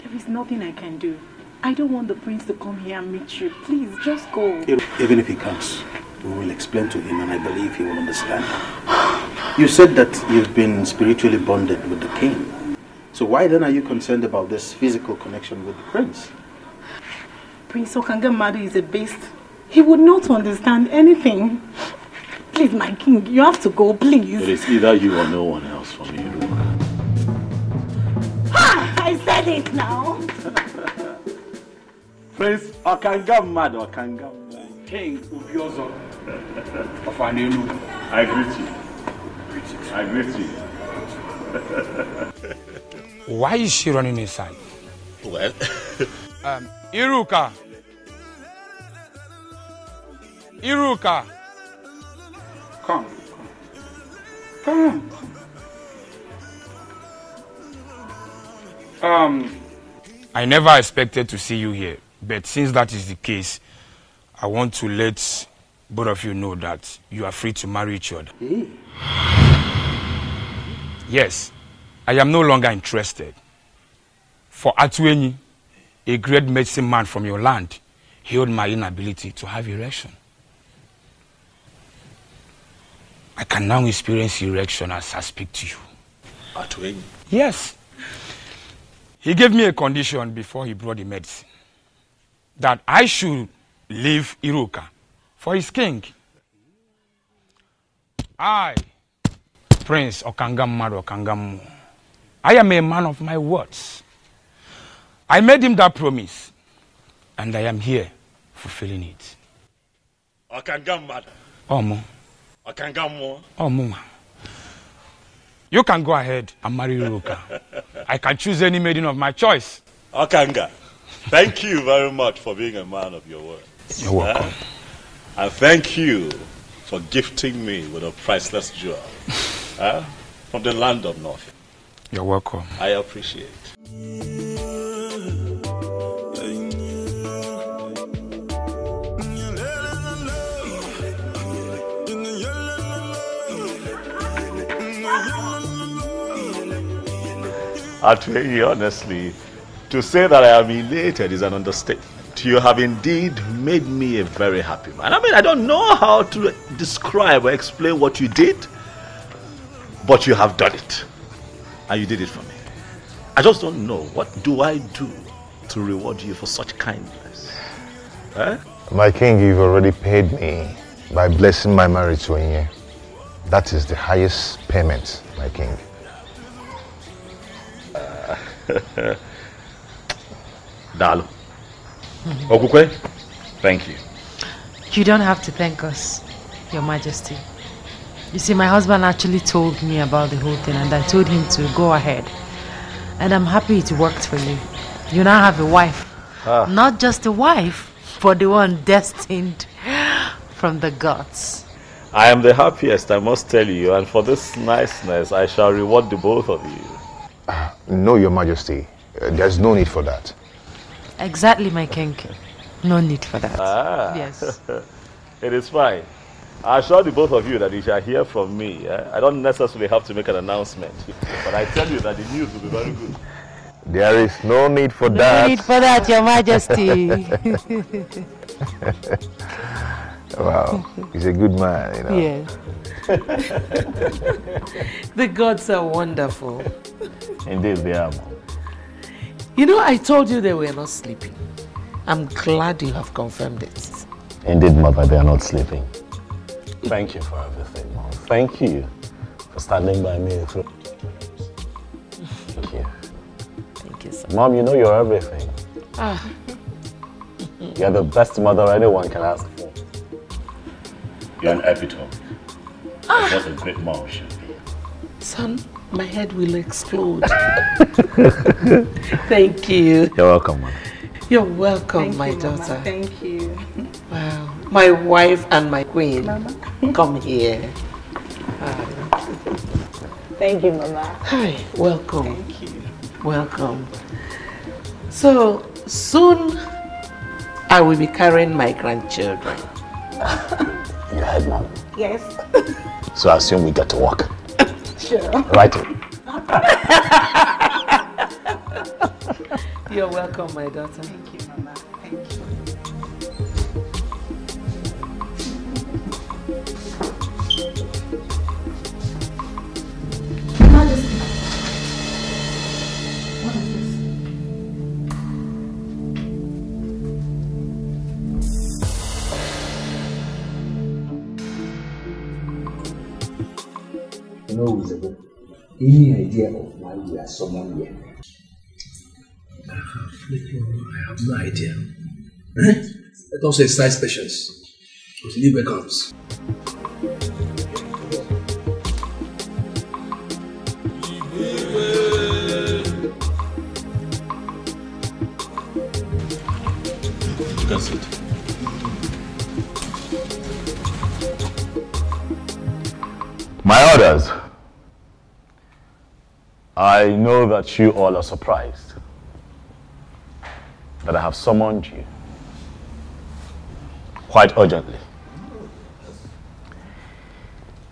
There is nothing I can do. I don't want the prince to come here and meet you. Please, just go. Even if he comes, we will explain to him and I believe he will understand. You said that you've been spiritually bonded with the king. So why then are you concerned about this physical connection with the prince? Prince Okangamadu is a beast. He would not understand anything. Please, my king, you have to go, please. It is either you or no one else for me, Ruka. I said it now. Prince Okangamadu, Okangamadu. King Ubiozo of Anenu. I greet you. I greet you. Why is she running inside? Well... Iruka. Iruka. Come. Come. I never expected to see you here, but since that is the case, I want to let both of you know that you are free to marry each other. Yes, I am no longer interested. For Atuenyi, a great medicine man from your land, healed my inability to have erection. I can now experience erection as I speak to you. Atuenyi? Yes. He gave me a condition before he brought the medicine, that I should leave Iruka for his king. I, Prince Okangamadu Okangamu, I am a man of my words. I made him that promise, and I am here fulfilling it. Okangamadu. Omo. Okangamu. Omo. You can go ahead and marry Iruka. I can choose any maiden of my choice. Okanga, thank you very much for being a man of your word. You're welcome. And thank you for gifting me with a priceless jewel from the land of North. You're welcome. I appreciate. Atuenyi, honestly, to say that I am elated is an understatement. You have indeed made me a very happy man. I mean, I don't know how to describe or explain what you did, but you have done it. And you did it for me. I just don't know, what do I do to reward you for such kindness? My king, you've already paid me by blessing my marriage to Onye. That is the highest payment, my king. Dalo. Okukwe, thank you. You don't have to thank us, Your Majesty. You see, my husband actually told me about the whole thing and I told him to go ahead. And I'm happy it worked for you. You now have a wife. Not just a wife, but the one destined from the gods. I am the happiest, I must tell you, and for this niceness, I shall reward the both of you. No, Your Majesty. There's no need for that. Exactly, my king. No need for that. Yes. It is fine. I assure the both of you that you shall hear from me. I don't necessarily have to make an announcement. But I tell you that the news will be very good. There is no need for that. No need for that, Your Majesty. Wow, he's a good man, you know. Yes. The gods are wonderful. Indeed, they are. You know, I told you they were not sleeping. I'm glad you have confirmed it. Indeed, Mother, they are not sleeping. Thank you for everything, Mom. Thank you for standing by me through. Thank you. Thank you, sir. Mom, you know you're everything. You're the best mother anyone can ask for. You're an epitome. What a great mom should be. Son, my head will explode. Thank you. You're welcome, Mom. You're welcome, my daughter. Mama. Thank you. Wow. My wife and my queen. Mama. Come here. Thank you, Mama. Hi, welcome. Thank you. Welcome. So, soon I will be carrying my grandchildren. You heard, Mom? Yes. So I assume we get to work. Sure. Right? You're welcome, my daughter. Thank you, Mama. Thank you. No, any idea of why we are summoned here? I have no idea. Let us exercise patience until Libre comes. That's it. My orders. I know that you all are surprised that I have summoned you quite urgently.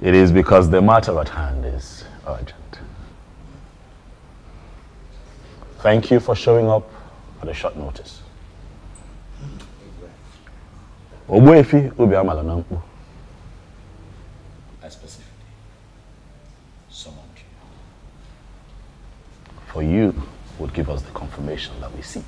It is because the matter at hand is urgent. Thank you for showing up at a short notice. Ogbuefi Obiamala Nankwu, I specifically summoned you. for you would give us the confirmation that we seek.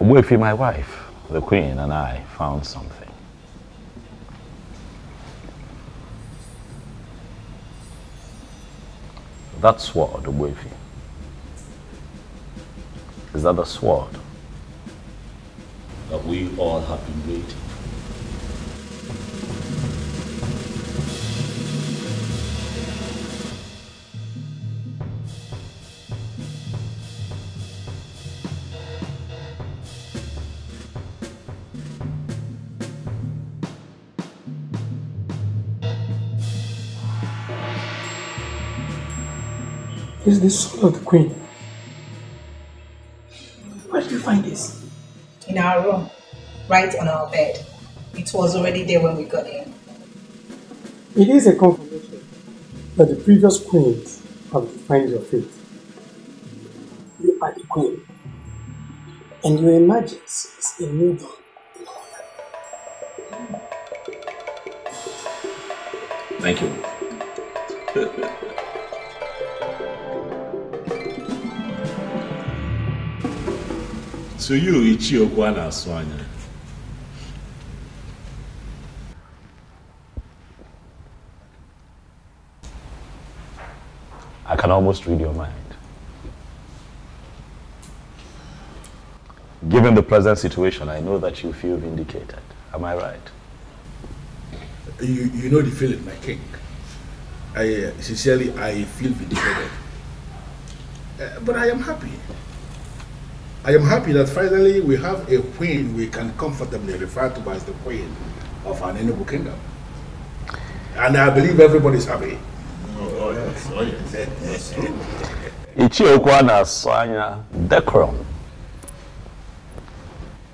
Ogbuefi, my wife, the Queen, and I found something. That sword, Ogbuefi, is that the sword that we all have been waiting for? This is the sword of the Queen. Where did you find this? In our room, right on our bed. It was already there when we got in. It is a confirmation that the previous queens have defined your fate. You are the queen, and your emergence is a new dawn. Thank you. So you, Ichiokwu na-asụ anya. I can almost read your mind. Given the present situation, I know that you feel vindicated. Am I right? You know the feeling, my king. I sincerely feel vindicated. But I am happy. I am happy that finally we have a queen we can comfortably refer to as the queen of an ENUGWU kingdom. And I believe everybody is happy. Oh, yes. Oh, yes. Ichiokwu na-asụ anya, decorum.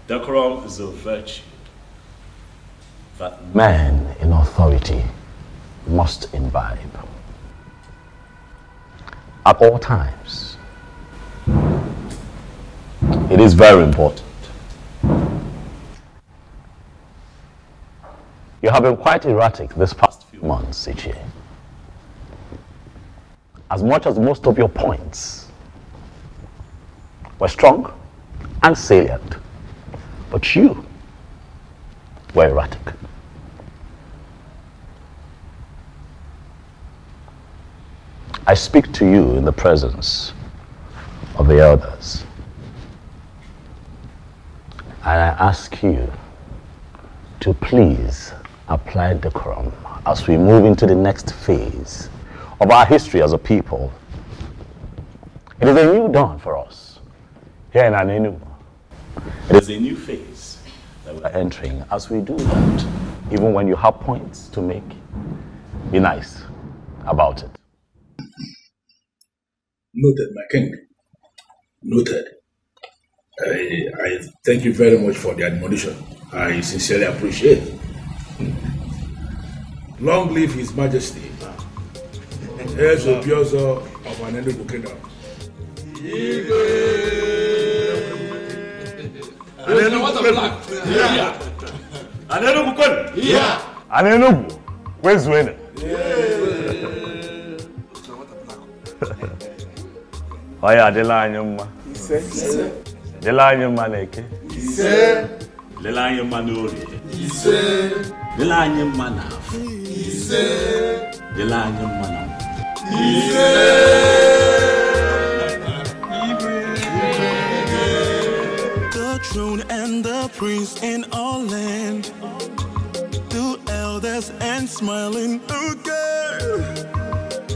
Decorum is a virtue that Man in authority must imbibe at all times. It is very important. You have been quite erratic this past few months, Ichie. As much as most of your points were strong and salient, but you were erratic. I speak to you in the presence of the elders, and I ask you to please apply decorum as we move into the next phase of our history as a people. It is a new dawn for us. here in Enugwu. It is a new phase that we are entering. As we do that, even when you have points to make, be nice about it. Noted, my king. Noted. I thank you very much for the admonition. I sincerely appreciate it. Long live His Majesty, heirs of Biozo of an Enugu kingdom. Enugu, where's winning? Oya adela anyuma. Adela anyuma neke. Adela anyuma nori. Adela anyuma nafu. Adela anyuma nafu. The throne and the prince in all land, the elders and smiling again.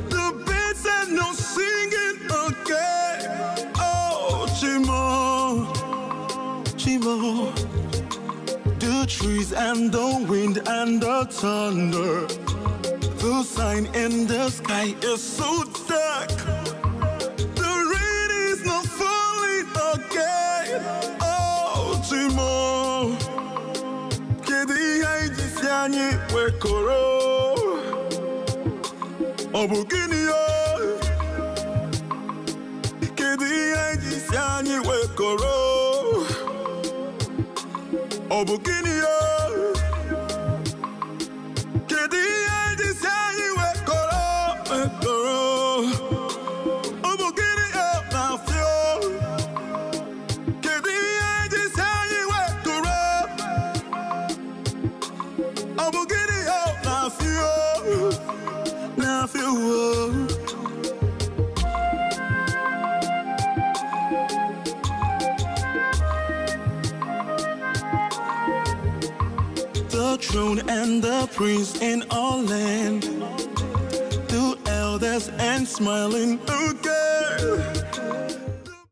The birds and no singing again. Oh, Chimo, Chimo. The trees and the wind and the thunder. The sign in the sky is so dark. The rain is not falling again. Oh, Chimo. Kedi haiji siani wekoro. Obugini yo. Kedi haiji siani wekoro. Obugini yo. The throne and the prince in all land, the elders and smiling again.